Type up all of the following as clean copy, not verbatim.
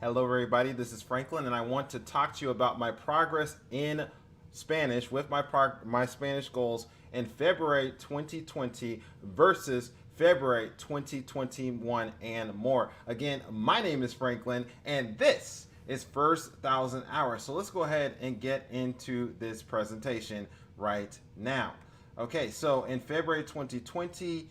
Hello, everybody. This is Franklin, and I want to talk to you about my progress in Spanish with my Spanish goals in February 2020 versus February 2021 and more. Again, my name is Franklin, and this is First 1,000 Hours. So let's go ahead and get into this presentation right now. Okay, so in February 2020,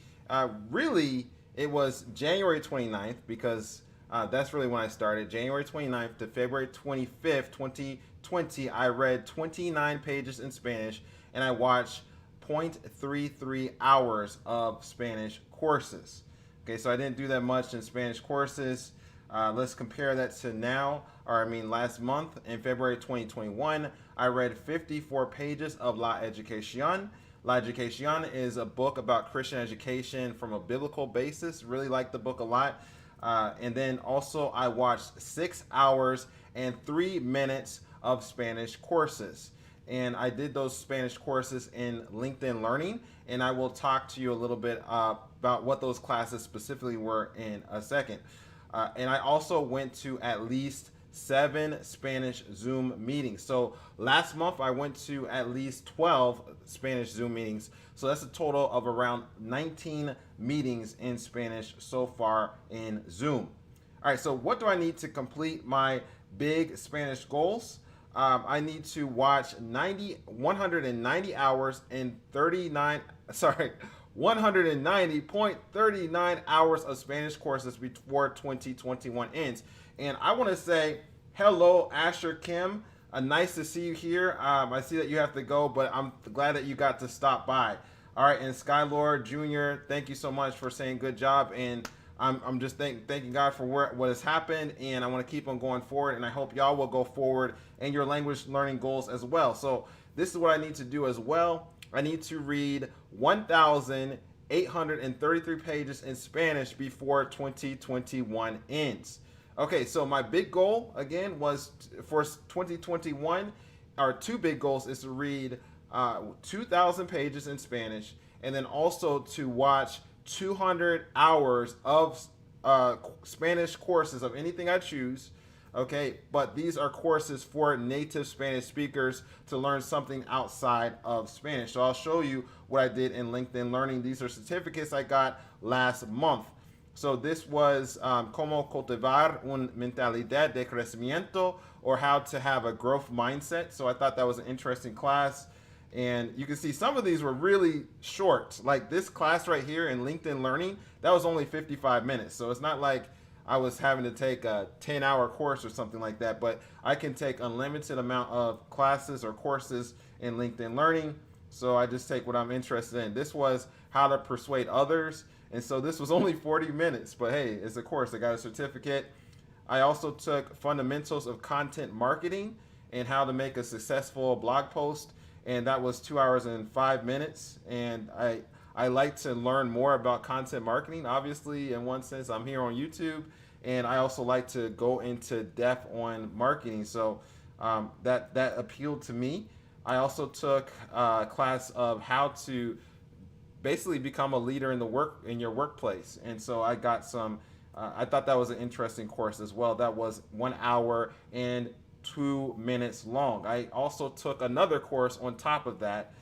really, it was January 29th because that's really when I started. January 29th to February 25th, 2020, I read 29 pages in Spanish and I watched 0.33 hours of Spanish courses. Okay, so I didn't do that much in Spanish courses. Let's compare that to now, last month in February 2021, I read 54 pages of La Educación. La Educación is a book about Christian education from a biblical basis. Really like the book a lot. And then also I watched 6 hours and 3 minutes of Spanish courses. And I did those Spanish courses in LinkedIn Learning. And I will talk to you a little bit about what those classes specifically were in a second. And I also went to at least 7 Spanish Zoom meetings. So last month I went to at least 12 Spanish Zoom meetings. So that's a total of around 19 meetings in Spanish so far in Zoom. All right, so what do I need to complete my big Spanish goals? I need to watch 190 hours and 190.39 hours of Spanish courses before 2021 ends. And I want to say hello, Asher Kim. Nice to see you here. I see that you have to go, but I'm glad that you got to stop by. All right, and Skylord Jr., thank you so much for saying good job. And I'm just thanking God for what has happened, and I want to keep on going forward, and I hope y'all will go forward in your language learning goals as well. So this is what I need to do as well. I need to read 1,833 pages in Spanish before 2021 ends. Okay, so my big goal, again, was for 2021, our 2 big goals is to read 2,000 pages in Spanish, and then also to watch 200 hours of Spanish courses of anything I choose. Okay, but these are courses for native Spanish speakers to learn something outside of Spanish. So I'll show you what I did in LinkedIn Learning. These are certificates I got last month. So this was Cómo cultivar una mentalidad de crecimiento, or how to have a growth mindset. So I thought that was an interesting class. And you can see some of these were really short. Like this class right here in LinkedIn Learning, that was only 55 minutes. So it's not like I was having to take a 10-hour course or something like that, but I can take unlimited amount of classes or courses in LinkedIn Learning. So I just take what I'm interested in. This was how to persuade others. And so this was only 40 minutes, but hey, it's a course. I got a certificate. I also took fundamentals of content marketing and how to make a successful blog post. And that was 2 hours and 5 minutes. And I like to learn more about content marketing. Obviously, in one sense, I'm here on YouTube, and I also like to go into depth on marketing. So that appealed to me. I also took a class of how to basically become a leader in your workplace. And so I got some. I thought that was an interesting course as well. That was 1 hour and 2 minutes long. I also took another course on top of that,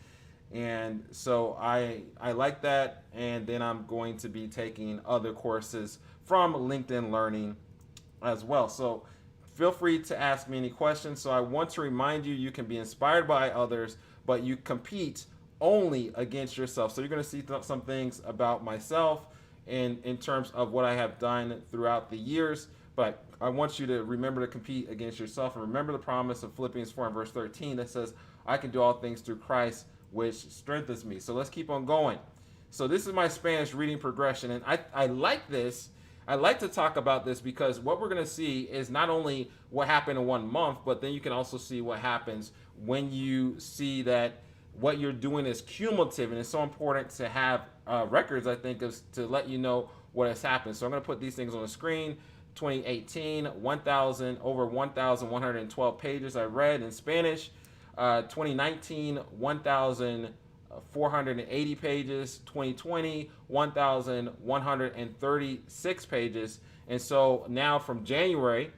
and so I like that. And then I'm going to be taking other courses from LinkedIn Learning as well. So feel free to ask me any questions. So I want to remind you, you can be inspired by others, but you compete only against yourself. So you're going to see some things about myself in terms of what I have done throughout the years. But I want you to remember to compete against yourself, and remember the promise of Philippians 4 and verse 13 that says, I can do all things through Christ, which strengthens me. So let's keep on going. So this is my Spanish reading progression, and I like this. I like to talk about this because what we're going to see is not only what happened in 1 month, but then you can also see what happens when you see that what you're doing is cumulative. And it's so important to have records, I think, to let you know what has happened. So I'm going to put these things on the screen. 2018, over 1,112 pages I read in Spanish. 2019, 1,480 pages. 2020, 1,136 pages. And so now from January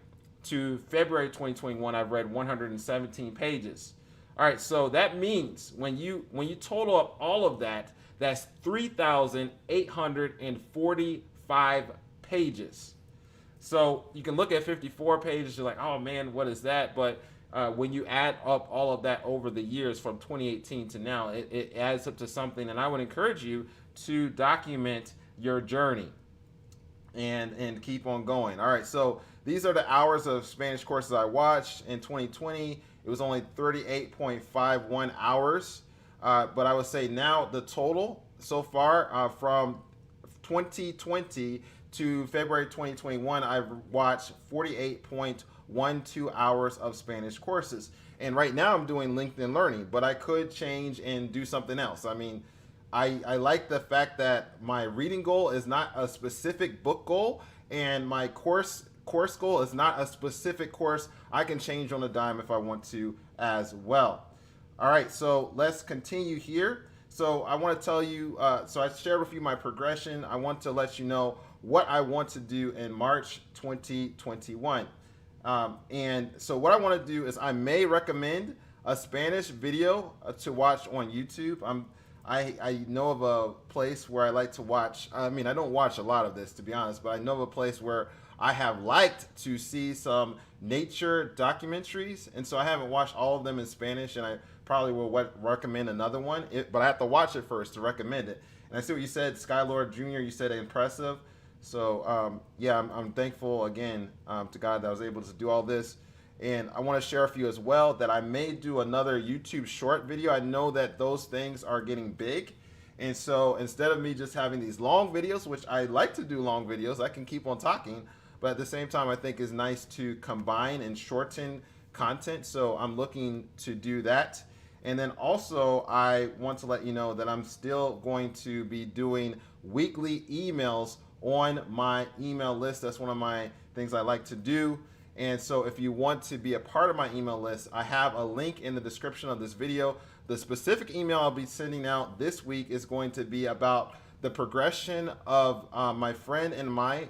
to February 2021, I've read 117 pages. All right, so that means when you total up all of that, that's 3,845 pages. So you can look at 54 pages, you're like, oh man, what is that? But when you add up all of that over the years from 2018 to now, it adds up to something. And I would encourage you to document your journey and keep on going. All right, so these are the hours of Spanish courses I watched in 2020. It was only 38.51 hours, but I would say now the total so far from 2020 to February 2021, I've watched 48.12 hours of Spanish courses. And right now I'm doing LinkedIn Learning, but I could change and do something else. I mean, I like the fact that my reading goal is not a specific book goal, and my course goal is not a specific course. I can change on a dime if I want to as well. All right, so let's continue here. So I want to tell you, so I shared with you my progression. I want to let you know what I want to do in March 2021. And so what I want to do is I may recommend a Spanish video to watch on YouTube. I know of a place where I like to watch. I mean, I don't watch a lot of this, to be honest, but I know of a place where I have liked to see some nature documentaries, and so I haven't watched all of them in Spanish, and I probably will recommend another one, but I have to watch it first to recommend it. And I see what you said, Skylord Jr., you said impressive. So yeah, I'm thankful again to God that I was able to do all this. And I want to share with you as well that I may do another YouTube short video. I know that those things are getting big. And so instead of me just having these long videos, which I like to do long videos, I can keep on talking, but at the same time, I think it's nice to combine and shorten content. So I'm looking to do that. And then also, I want to let you know that I'm still going to be doing weekly emails on my email list. That's one of my things I like to do. And so if you want to be a part of my email list, I have a link in the description of this video. The specific email I'll be sending out this week is going to be about the progression of my friend and my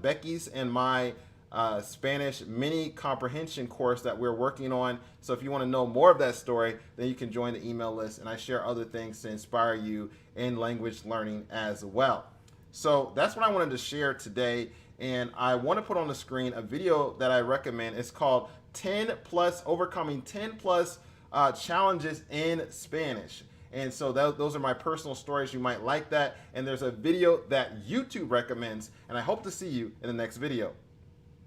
Becky's and my Spanish mini comprehension course that we're working on. So if you want to know more of that story, then you can join the email list, and I share other things to inspire you in language learning as well. So that's what I wanted to share today, and I want to put on the screen a video that I recommend. It's called 10 plus overcoming 10 plus challenges in Spanish. And so those are my personal stories. You might like that. And there's a video that YouTube recommends, and I hope to see you in the next video.